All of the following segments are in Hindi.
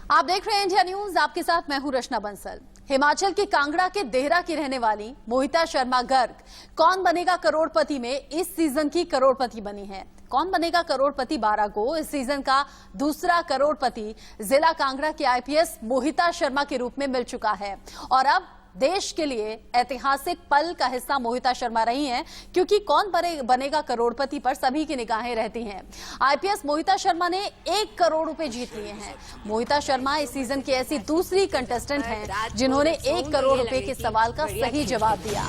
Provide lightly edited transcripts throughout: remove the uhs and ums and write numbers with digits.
आप देख रहे हैं इंडिया न्यूज, आपके साथ मैं हूं रचना बंसल। हिमाचल के कांगड़ा के देहरा की रहने वाली मोहिता शर्मा गर्ग कौन बनेगा करोड़पति में इस सीजन की करोड़पति बनी है। कौन बनेगा करोड़पति 12 को इस सीजन का दूसरा करोड़पति जिला कांगड़ा के आईपीएस मोहिता शर्मा के रूप में मिल चुका है और अब देश के लिए ऐतिहासिक पल का हिस्सा मोहिता शर्मा रही हैं, क्योंकि कौन बनेगा करोड़पति पर सभी की निगाहें रहती हैं। आईपीएस मोहिता शर्मा ने 1 करोड़ रुपए जीत लिए हैं। मोहिता शर्मा इस सीजन की ऐसी दूसरी कंटेस्टेंट हैं जिन्होंने 1 करोड़ रुपए के सवाल का सही जवाब दिया।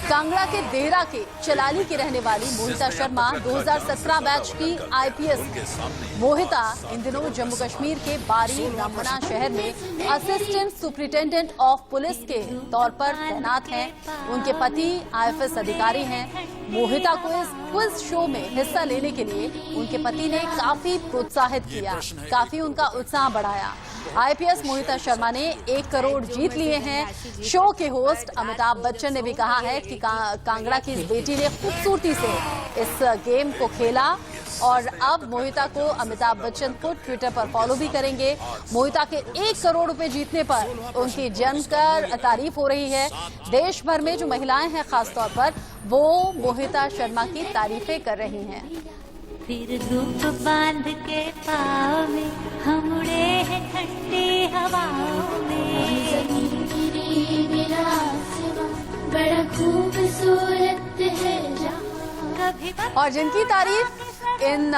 कांगड़ा के देहरा के चलाली की रहने वाली मोहिता शर्मा 2017 बैच की आईपीएस है। मोहिता इन दिनों जम्मू कश्मीर के बारी रामबना शहर में असिस्टेंट सुपरिटेंडेंट ऑफ पुलिस के तौर पर तैनात हैं। उनके पति आईएफएस अधिकारी हैं। मोहिता को इस क्विज शो में हिस्सा लेने के लिए उनके पति ने काफी प्रोत्साहित किया, काफी उनका उत्साह बढ़ाया। आईपीएस मोहिता शर्मा ने 1 करोड़ जीत लिए हैं। शो के होस्ट अमिताभ बच्चन ने भी कहा है कि कांगड़ा की इस बेटी ने खूबसूरती से इस गेम को खेला और अब मोहिता को अमिताभ बच्चन को ट्विटर पर फॉलो भी करेंगे। मोहिता के 1 करोड़ रुपए जीतने पर उनकी जमकर तारीफ हो रही है। देश भर में जो महिलाएं हैं खासतौर पर वो मोहिता शर्मा की तारीफें कर रही हैं। फिर धूप बांध के पाँव में हम उड़े हैं ठंडी हवाओं में। बड़ा खूबसूरत है और जिनकी तारीफ इन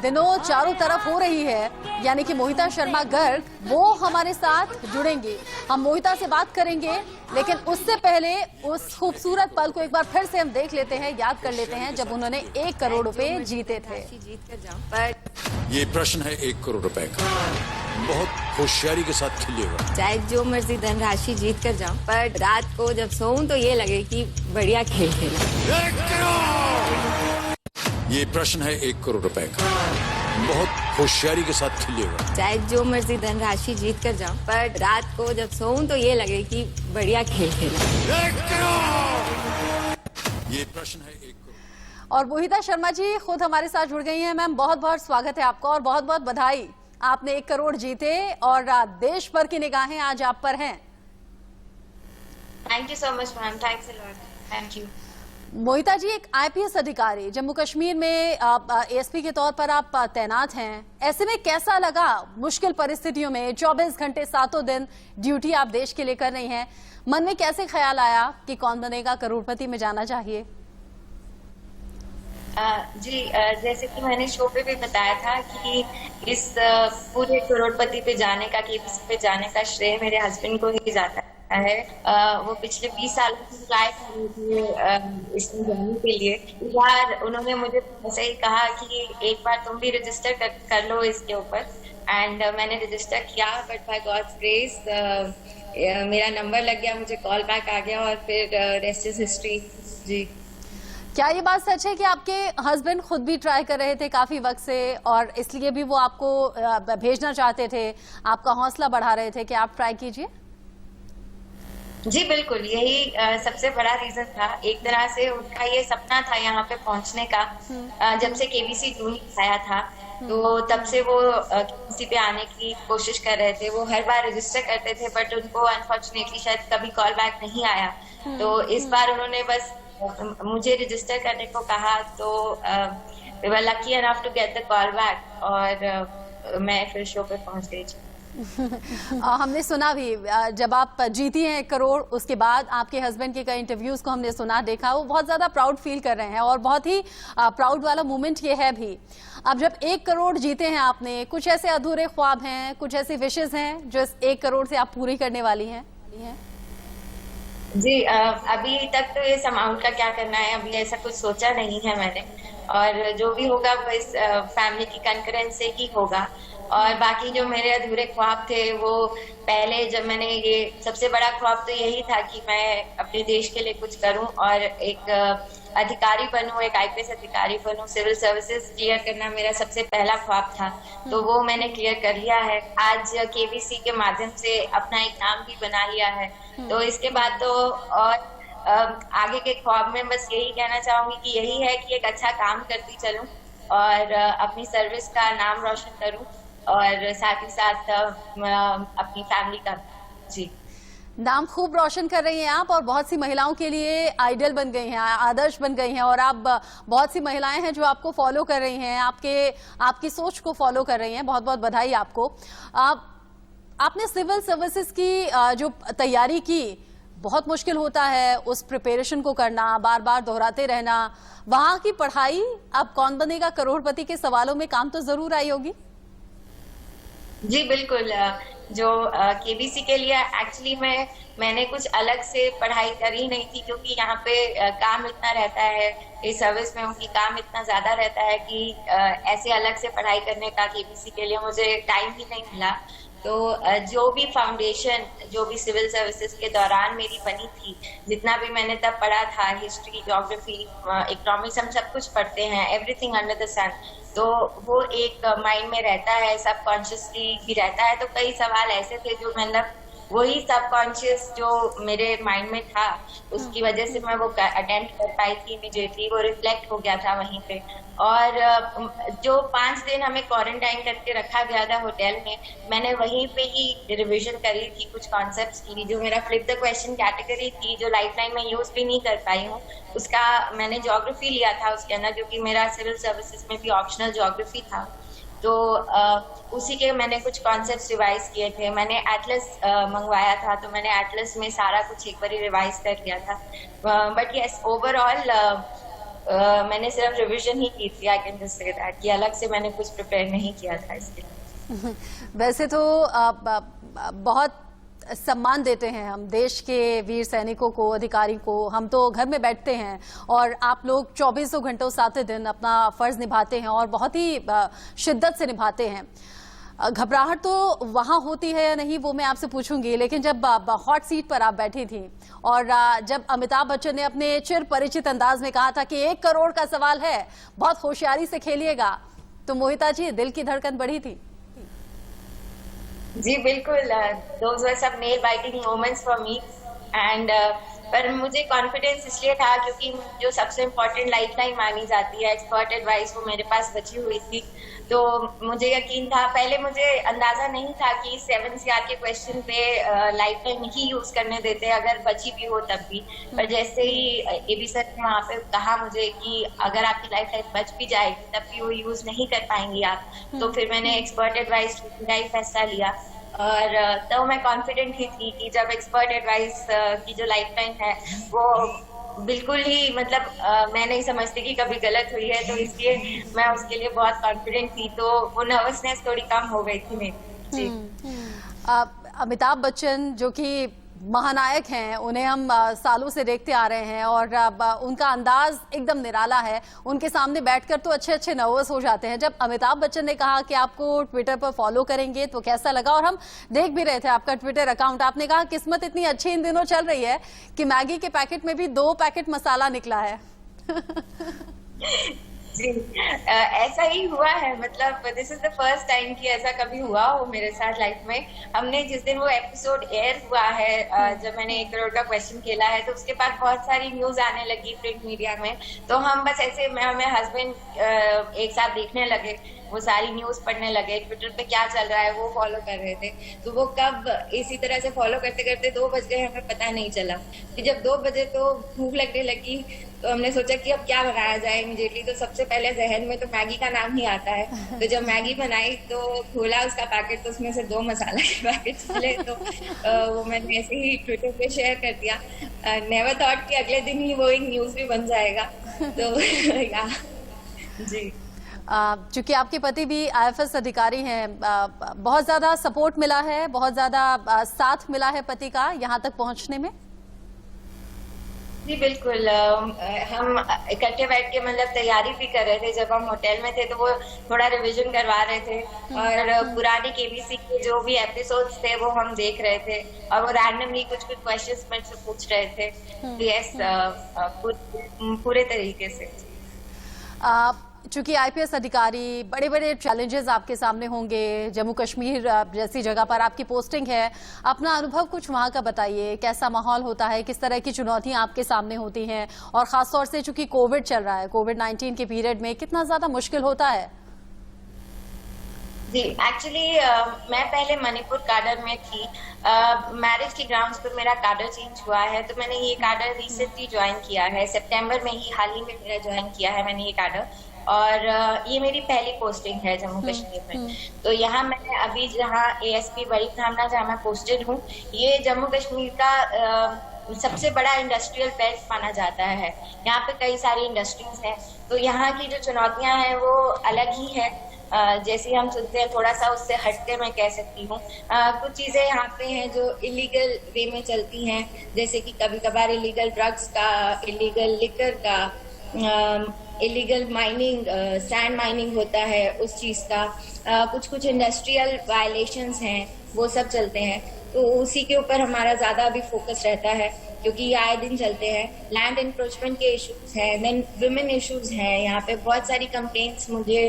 दिनों चारों तरफ हो रही है, यानी कि मोहिता शर्मा गर्ग, वो हमारे साथ जुड़ेंगी। हम मोहिता से बात करेंगे, लेकिन उससे पहले उस खूबसूरत पल को एक बार फिर से हम देख लेते हैं, याद कर लेते हैं जब उन्होंने 1 करोड़ रुपए जीते थे। ये प्रश्न है 1 करोड़ रुपए का, बहुत होशियारी के साथ खेलिएगा। चाहे जो मर्जी धनराशि जीत कर जाऊं, पर रात को जब सोऊं तो ये लगे कि बढ़िया खेल खेला। 1 करोड़! ये प्रश्न है 1 करोड़ रुपए का, बहुत होशियारी के साथ खेलिएगा। चाहे जो मर्जी धनराशि जीत कर जाऊं, पर रात को जब सोऊं तो ये लगे कि बढ़िया खेल खेला। 1 करोड़! ये प्रश्न है 1 करोड़। और मोहिता शर्मा जी खुद हमारे साथ जुड़ गई हैं। मैम, बहुत बहुत स्वागत है आपका और बहुत बहुत बधाई। आपने 1 करोड़ जीते और देश भर की निगाहें आज आप पर हैं। Thank you so much ma'am, thanks a lot, thank you. Mohita ji, एक आईपीएस अधिकारी, जम्मू कश्मीर में एएसपी के तौर पर आप तैनात हैं। ऐसे में कैसा लगा मुश्किल परिस्थितियों में 24 घंटे 7 दिन ड्यूटी आप देश के लिए कर रही हैं? मन में कैसे ख्याल आया कि कौन बनेगा करोड़पति में जाना चाहिए? जी, जैसे कि मैंने शो पे भी बताया था कि इस पूरे करोड़पति पे जाने का, केबीसी पे जाने का श्रेय मेरे हस्बैंड को ही जाता है। वो पिछले 20 साल से ट्राई कर रही थी इसमें जाने के लिए। इस बार उन्होंने मुझे ऐसे ही कहा कि एक बार तुम भी रजिस्टर कर लो इसके ऊपर, एंड मैंने रजिस्टर किया। बट बाय गॉड्स ग्रेस मेरा नंबर लग गया, मुझे कॉल बैक आ गया और फिर रेस्ट इज हिस्ट्री। जी, क्या ये बात सच है कि आपके हस्बैंड खुद भी ट्राई कर रहे थे काफी वक्त से और इसलिए भी वो आपको भेजना चाहते थे, आपका हौसला बढ़ा रहे थे कि आप ट्राई कीजिए? जी बिल्कुल, यही सबसे बड़ा रीजन था। एक तरह से उनका ये सपना था यहाँ पे पहुँचने का। जब से केबीसी जूनियर आया था तो तब से वो केबीसी पे आने की कोशिश कर रहे थे। वो हर बार रजिस्टर करते थे बट उनको अनफॉर्चुनेटली शायद कभी कॉल बैक नहीं आया। तो इस बार उन्होंने बस मुझे रजिस्टर करने को कहा, तो we were lucky enough to get the call back और मैं फिर शो पे पहुँच गई। हमने सुना भी जब आप जीती हैं 1 करोड़, उसके बाद आपके हस्बैंड के कई इंटरव्यूज को हमने सुना, देखा, वो बहुत ज्यादा प्राउड फील कर रहे हैं और बहुत ही प्राउड वाला मोमेंट ये है भी। अब जब 1 करोड़ जीते हैं आपने, कुछ ऐसे अधूरे ख्वाब हैं, कुछ ऐसी विशेष हैं जो इस 1 करोड़ से आप पूरी करने वाली हैं? जी, अभी तक तो इस अमाउंट का क्या करना है अभी ऐसा कुछ सोचा नहीं है मैंने, और जो भी होगा वो इस फैमिली की कंकरेंस से ही होगा। और बाकी जो मेरे अधूरे ख्वाब थे वो पहले, जब मैंने ये सबसे बड़ा ख्वाब तो यही था कि मैं अपने देश के लिए कुछ करूं और एक अधिकारी बनूं, एक आईपीएस अधिकारी बनूं। सिविल सर्विसेज क्लियर करना मेरा सबसे पहला ख्वाब था, तो वो मैंने क्लियर कर लिया है। आज केबीसी के माध्यम से अपना एक नाम भी बना लिया है। तो इसके बाद तो और आगे के ख्वाब में बस यही कहना चाहूंगी कि यही है कि एक अच्छा काम करती चलूं और अपनी सर्विस का नाम रोशन करूं और साथ ही साथ अपनी फैमिली का। जी, नाम खूब रोशन कर रही हैं आप और बहुत सी महिलाओं के लिए आइडल बन गई हैं, आदर्श बन गई हैं, और आप बहुत सी महिलाएं हैं जो आपको फॉलो कर रही हैं, आपकी सोच को फॉलो कर रही हैं। बहुत बहुत बधाई आपको। आपने सिविल सर्विसेज की जो तैयारी की, बहुत मुश्किल होता है उस प्रिपरेशन को करना, बार बार दोहराते रहना। वहां की पढ़ाई अब कौन बनेगा करोड़पति के सवालों में काम तो जरूर आई होगी। जी बिल्कुल। जो केबीसी के लिए एक्चुअली मैंने कुछ अलग से पढ़ाई करी नहीं थी, क्योंकि यहाँ पे काम इतना रहता है, इस सर्विस में उनकी काम इतना ज्यादा रहता है कि ऐसे अलग से पढ़ाई करने का केबीसी के लिए मुझे टाइम ही नहीं मिला। तो जो भी फाउंडेशन जो भी सिविल सर्विसेज के दौरान मेरी बनी थी, जितना भी मैंने तब पढ़ा था, हिस्ट्री, ज्योग्राफी, इकोनॉमिक्स, हम सब कुछ पढ़ते हैं, एवरीथिंग अंडर द सन, तो वो एक माइंड में रहता है, सबकॉन्शियसली भी रहता है। तो कई सवाल ऐसे थे जो मतलब वही सबकॉन्शियस जो मेरे माइंड में था, उसकी वजह से मैं वो अटेम्प्ट कर पाई थी इमीडिएटली, वो रिफ्लेक्ट हो गया था वहीं पे। और जो 5 दिन हमें क्वारंटाइन करके रखा गया था होटल में, मैंने वहीं पे ही रिवीजन करी थी कुछ कॉन्सेप्ट्स की। जो मेरा फ्लिप द क्वेश्चन कैटेगरी थी, जो लाइफलाइन में यूज भी नहीं कर पाई हूँ, उसका मैंने ज्योग्राफी लिया था उसके अंदर, क्योंकि मेरा सिविल सर्विसेज में भी ऑप्शनल ज्योग्राफी था। तो उसी के मैंने कुछ कॉन्सेप्ट्स रिवाइज किए थे। मैंने एटलस मंगवाया था, तो मैंने एटलस में सारा कुछ एक बार रिवाइज कर लिया था। बट यस, ओवरऑल मैंने सिर्फ रिवीजन ही की थी। I can just say that कि अलग से मैंने कुछ प्रिपेयर नहीं किया था इसके लिए। वैसे तो बहुत सम्मान देते हैं हम देश के वीर सैनिकों को, अधिकारी को। हम तो घर में बैठते हैं और आप लोग 24 घंटों 7 दिन अपना फर्ज निभाते हैं और बहुत ही शिद्दत से निभाते हैं। घबराहट तो वहां होती है या नहीं वो मैं आपसे पूछूंगी, लेकिन जब हॉट सीट पर आप बैठी थी और जब अमिताभ बच्चन ने अपने चिर परिचित अंदाज में कहा था कि 1 करोड़ का सवाल है, बहुत होशियारी से खेलिएगा, तो मोहिता जी दिल की धड़कन बढ़ी थी? जी बिल्कुल, those were some nail biting moments for me and पर मुझे कॉन्फिडेंस इसलिए था क्योंकि जो सबसे इम्पोर्टेंट लाइफलाइन मानी जाती है, एक्सपर्ट एडवाइस, वो मेरे पास बची हुई थी। तो मुझे यकीन था, पहले मुझे अंदाजा नहीं था कि 7 CR के क्वेश्चन पे लाइफलाइन ही यूज करने देते हैं, अगर बची भी हो तब भी। पर जैसे ही एबी सर ने वहाँ पे कहा मुझे कि अगर आपकी लाइफलाइन बच भी जाएगी तब भी वो यूज नहीं कर पाएंगी आप, तो फिर मैंने एक्सपर्ट एडवाइस का ही फैसला लिया। और तो मैं कॉन्फिडेंट ही थी कि जब एक्सपर्ट एडवाइस की जो लाइफलाइन है वो बिल्कुल ही मतलब मैं नहीं समझती कि कभी गलत हुई है, तो इसलिए मैं उसके लिए बहुत कॉन्फिडेंट थी। तो वो नर्वसनेस थोड़ी कम हो गई थी मेरी। जी। अमिताभ बच्चन जो कि महानायक हैं, उन्हें हम सालों से देखते आ रहे हैं और उनका अंदाज एकदम निराला है। उनके सामने बैठकर तो अच्छे नर्वस हो जाते हैं। जब अमिताभ बच्चन ने कहा कि आपको ट्विटर पर फॉलो करेंगे तो कैसा लगा? और हम देख भी रहे थे आपका ट्विटर अकाउंट। आपने कहा किस्मत इतनी अच्छी इन दिनों चल रही है कि मैगी के पैकेट में भी 2 पैकेट मसाला निकला है। जी, ऐसा ही हुआ है। मतलब this is the first time कि ऐसा कभी हुआ हो मेरे साथ लाइफ में। हमने जिस दिन वो एपिसोड एयर हुआ है, जब मैंने 1 करोड़ का क्वेश्चन खेला है, तो उसके बाद बहुत सारी न्यूज आने लगी प्रिंट मीडिया में। तो हम बस ऐसे, मैं और मेरे हस्बैंड एक साथ देखने लगे, वो सारी न्यूज पढ़ने लगे, ट्विटर पे क्या चल रहा है वो फॉलो कर रहे थे। तो वो कब इसी तरह से फॉलो करते करते 2 बज गए, हमें पता नहीं चला। फिर जब 2 बजे तो भूख लगने लगी, तो हमने सोचा कि अब क्या बनाया जाए इमीडिएटली। तो सबसे पहले जहन में तो मैगी का नाम ही आता है। तो जब मैगी बनाई तो खोला उसका पैकेट, तो उसमें से 2 मसाला के पैकेट मिले। तो वो मैंने ऐसे ही ट्विटर पे शेयर कर दिया। नेवर थॉट कि अगले दिन ही वो एक न्यूज भी बन जाएगा। तो या जी, चूंकि आपके पति भी IFS अधिकारी हैं, बहुत ज्यादा सपोर्ट मिला है, बहुत ज्यादा साथ मिला है पति का यहाँ तक पहुँचने में? जी बिल्कुल, हम इकट्ठे बैठ के मतलब तैयारी भी कर रहे थे। जब हम होटल में थे तो वो थोड़ा रिवीजन करवा रहे थे और पुराने केबीसी के जो भी एपिसोड्स थे वो हम देख रहे थे, और वो रैंडमली कुछ क्वेश्चंस मुझसे पूछ रहे थे। यस, पूरे तरीके से। चूंकि IPS अधिकारी, बड़े बड़े चैलेंजेस आपके सामने होंगे। जम्मू कश्मीर जैसी जगह पर आपकी पोस्टिंग है, अपना अनुभव कुछ वहां का बताइए। कैसा माहौल होता है, किस तरह की चुनौतियां आपके सामने होती हैं, और खासतौर से चूंकि कोविड चल रहा है, कोविड-19 के पीरियड में कितना ज्यादा मुश्किल होता है? जी एक्चुअली मैं पहले मणिपुर काडर में थी। मैरिज के ग्राउंड्स पर मेरा काडर चेंज हुआ है, तो मैंने ये काडर रिसेंटली ज्वाइन किया है। सितंबर में ही हाल ही में मेरा ज्वाइन किया है मैंने ये काडर, और ये मेरी पहली पोस्टिंग है जम्मू कश्मीर में। तो यहाँ मैं अभी जहाँ ASP बड़ी थाना जहाँ मैं पोस्टेड हूँ, ये जम्मू कश्मीर का सबसे बड़ा इंडस्ट्रियल बेल्ट माना जाता है। यहाँ पे कई सारी इंडस्ट्रीज हैं, तो यहाँ की जो चुनौतियाँ हैं वो अलग ही है। जैसे हम सुनते हैं, थोड़ा सा उससे हटके मैं कह सकती हूँ। कुछ चीजें यहाँ पे हैं जो इलीगल वे में चलती हैं, जैसे कि कभी कभार इलीगल ड्रग्स का, इलीगल लिकर का, इलीगल माइनिंग, सैंड माइनिंग होता है उस चीज का, कुछ इंडस्ट्रियल वायलेशंस हैं, वो सब चलते हैं। तो उसी के ऊपर हमारा ज्यादा अभी फोकस रहता है, क्योंकि ये आए दिन चलते हैं। लैंड एनक्रोचमेंट के इश्यूज हैं, देन विमेन इश्यूज हैं। यहाँ पे बहुत सारी कंप्लेंट्स मुझे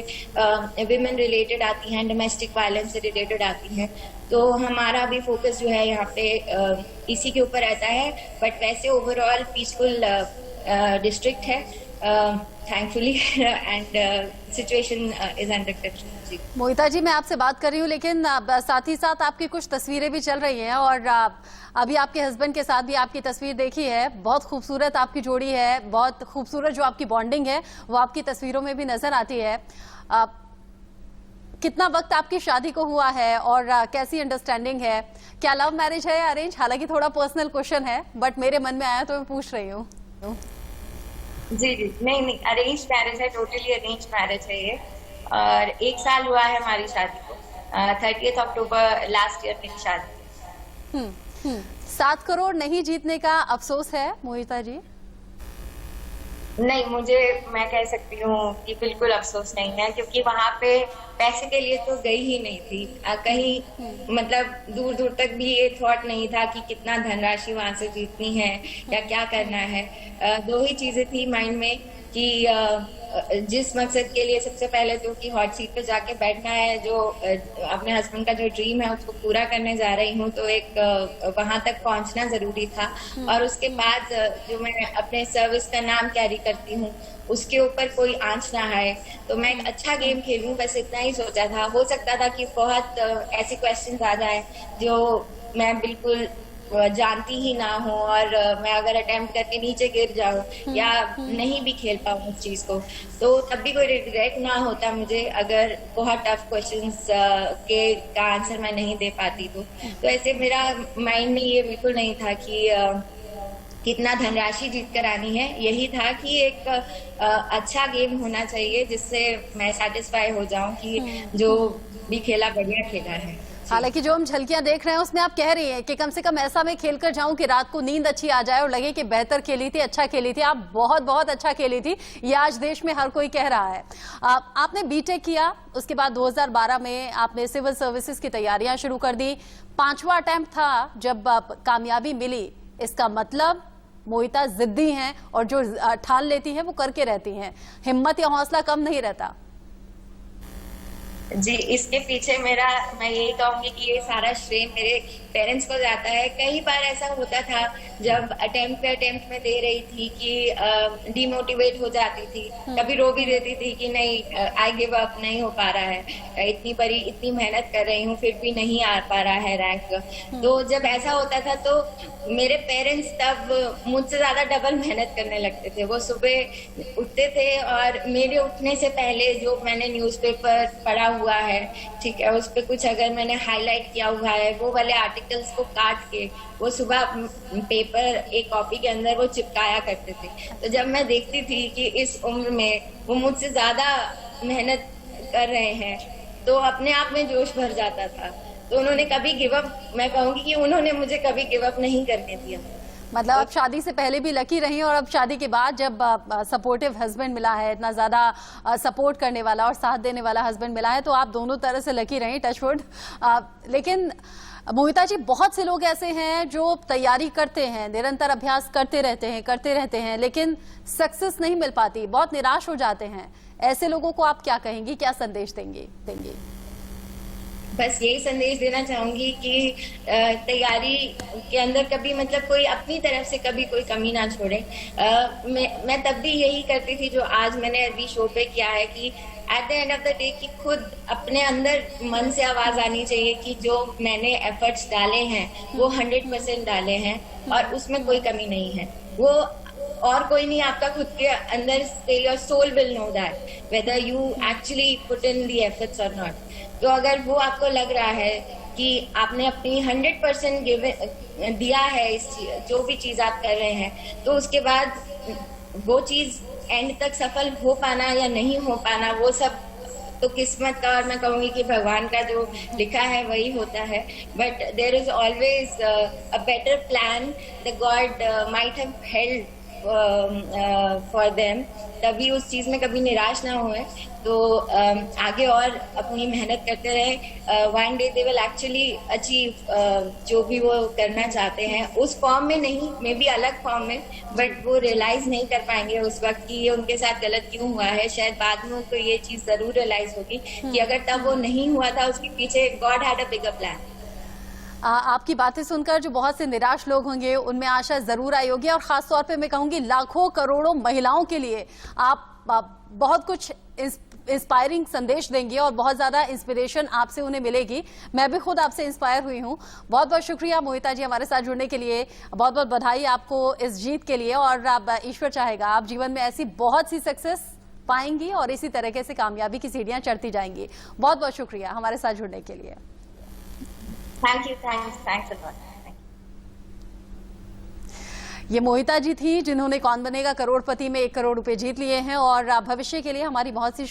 विमेन रिलेटेड आती हैं, डोमेस्टिक वायलेंस से रिलेटेड आती हैं। तो हमारा भी फोकस जो है यहाँ पे इसी के ऊपर रहता है। बट वैसे ओवरऑल पीसफुल डिस्ट्रिक्ट है thankfully, and situation is under control. Mohita ji, मैं आपसे बात कर रही हूँ, लेकिन साथ ही साथ आपकी कुछ तस्वीरें भी चल रही हैं, और अभी आपके हस्बैंड के साथ भी आपकी तस्वीर देखी है। बहुत खूबसूरत आपकी जोड़ी है, बहुत खूबसूरत जो आपकी बॉन्डिंग है वो आपकी तस्वीरों में भी नजर आती है। कितना वक्त आपकी शादी को हुआ है और कैसी अंडरस्टैंडिंग है? क्या लव मैरिज है या अरेंज? हालांकि थोड़ा पर्सनल क्वेश्चन है, बट मेरे मन में आया तो मैं पूछ रही हूँ। जी नहीं, अरेंज मैरिज है, टोटली अरेंज मैरिज है ये। और 1 साल हुआ है हमारी शादी को। 30 अक्टूबर लास्ट ईयर मेरी शादी। 7 करोड़ नहीं जीतने का अफसोस है मोहिता जी? नहीं, मैं कह सकती हूँ कि बिल्कुल अफसोस नहीं है, क्योंकि वहाँ पे पैसे के लिए तो गई ही नहीं थी कहीं। मतलब दूर दूर तक भी ये थॉट नहीं था कि कितना धनराशि वहां से जीतनी है या क्या करना है। 2 ही चीजें थी माइंड में कि जिस मकसद के लिए सबसे पहले तो कि हॉट सीट पे जाके बैठना है, जो अपने हस्बैंड का जो ड्रीम है उसको पूरा करने जा रही हूँ, तो एक वहां तक पहुंचना जरूरी था। और उसके बाद जो मैं अपने सर्विस का नाम कैरी करती हूँ उसके ऊपर कोई आंच ना आए, तो मैं एक अच्छा गेम खेलूं, बस इतना ही सोचा था। हो सकता था कि बहुत ऐसे क्वेश्चंस आ जाए जो मैं बिल्कुल जानती ही ना हो, और मैं अगर अटेम्प्ट करके नीचे गिर जाऊं या नहीं भी खेल पाऊं उस चीज को, तो तब भी कोई रिग्रेट ना होता मुझे अगर बहुत टफ क्वेश्चंस का आंसर मैं नहीं दे पाती। तो ऐसे मेरा माइंड में ये बिल्कुल नहीं था कि कितना धनराशि जीत कर आनी है। यही था कि एक अच्छा गेम होना चाहिए जिससे मैं सेटिस्फाई हो जाऊं कि जो भी खेला बढ़िया खेला है। हालांकि जो हम झलकियां देख रहे हैं उसमें आप कह रही हैं कि कम से कम ऐसा मैं खेल कर जाऊं कि रात को नींद अच्छी आ जाए और लगे कि बेहतर खेली थी, अच्छा खेली थी। आप बहुत बहुत अच्छा खेली थी, ये आज देश में हर कोई कह रहा है। आपने बीटेक किया, उसके बाद 2012 में आपने सिविल सर्विसेज की तैयारियां शुरू कर दी। 5वां अटेम्प्ट था जब कामयाबी मिली। इसका मतलब मोहिता जिद्दी हैं और जो ठान लेती हैं वो करके रहती हैं, हिम्मत या हौसला कम नहीं रहता। जी, इसके पीछे मैं यही कहूंगी कि ये सारा श्रेय मेरे पेरेंट्स को जाता है। कई बार ऐसा होता था जब अटेम्प्ट में दे रही थी कि डिमोटिवेट हो जाती थी, कभी रो भी देती थी कि नहीं, आई गिव अप, नहीं हो पा रहा है, इतनी मेहनत कर रही हूँ फिर भी नहीं आ पा रहा है रैंक। तो जब ऐसा होता था तो मेरे पेरेंट्स तब मुझसे ज्यादा डबल मेहनत करने लगते थे। वो सुबह उठते थे और मेरे उठने से पहले जो मैंने न्यूज़पेपर पढ़ा हुआ है, ठीक है, उस पर कुछ अगर मैंने हाईलाइट किया हुआ है, वो वाले आर्टिकल्स को काट के वो सुबह पेपर एक कॉपी के अंदर वो चिपकाया करते थे। तो जब मैं देखती थी कि इस उम्र में वो मुझसे ज्यादा मेहनत कर रहे हैं तो अपने आप में जोश भर जाता था। तो उन्होंने कभी गिव अप, मैं कहूंगी कि उन्होंने मुझे कभी गिव अप नहीं करने दिया। मतलब आप शादी से पहले भी लकी रही और अब शादी के बाद जब सपोर्टिव हस्बैंड मिला है, इतना ज्यादा सपोर्ट करने वाला और साथ देने वाला हस्बैंड मिला है, तो आप दोनों तरह से लकी रही, टचवुड। लेकिन मोहिता जी, बहुत से लोग ऐसे हैं जो तैयारी करते हैं, निरंतर अभ्यास करते रहते हैं, लेकिन सक्सेस नहीं मिल पाती, बहुत निराश हो जाते हैं। ऐसे लोगों को आप क्या कहेंगी, क्या संदेश देंगे? बस यही संदेश देना चाहूंगी कि तैयारी के अंदर कभी मतलब कोई अपनी तरफ से कभी कोई कमी ना छोड़े। मैं तब भी यही करती थी जो आज मैंने अभी शो पे किया है कि at the end of the day कि खुद अपने अंदर मन से आवाज आनी चाहिए कि जो मैंने एफर्ट्स डाले हैं वो 100% डाले हैं और उसमें कोई कमी नहीं है। वो और कोई नहीं, आपका खुद के अंदर से your soul will know that whether you actually put in the efforts or not. तो अगर वो आपको लग रहा है कि आपने अपनी 100% दिया है इस जो भी चीज आप कर रहे हैं, तो उसके बाद वो चीज एंड तक सफल हो पाना या नहीं हो पाना वो सब तो किस्मत का, और मैं कहूंगी कि भगवान का जो लिखा है वही होता है। But there is always a better plan the god might have held for them, तभी उस चीज में कभी निराश ना हुए। तो आगे और अपनी मेहनत करते रहे। One day they will actually achieve जो भी वो करना चाहते हैं, उस फॉर्म में नहीं, मे बी अलग फॉर्म में, बट वो रियलाइज नहीं कर पाएंगे उस वक्त कि ये उनके साथ गलत क्यों हुआ है। शायद बाद में उनको ये चीज जरूर रियलाइज होगी कि अगर तब वो नहीं हुआ था उसके पीछे God had a bigger plan. आपकी बातें सुनकर जो बहुत से निराश लोग होंगे उनमें आशा जरूर आई होगी, और खास तौर पे मैं कहूंगी लाखों करोड़ों महिलाओं के लिए आप बहुत कुछ इंस्पायरिंग संदेश देंगे और बहुत ज्यादा इंस्पिरेशन आपसे उन्हें मिलेगी। मैं भी खुद आपसे इंस्पायर हुई हूं। बहुत बहुत शुक्रिया मोहिता जी हमारे साथ जुड़ने के लिए, बहुत बहुत बधाई आपको इस जीत के लिए, और ईश्वर चाहेगा आप जीवन में ऐसी बहुत सी सक्सेस पाएंगी और इसी तरीके से कामयाबी की सीढ़ियां चढ़ती जाएंगी। बहुत बहुत शुक्रिया हमारे साथ जुड़ने के लिए। Thank you, thanks a lot. ये मोहिता जी थी जिन्होंने कौन बनेगा करोड़पति में 1 करोड़ रुपए जीत लिए हैं, और भविष्य के लिए हमारी बहुत सी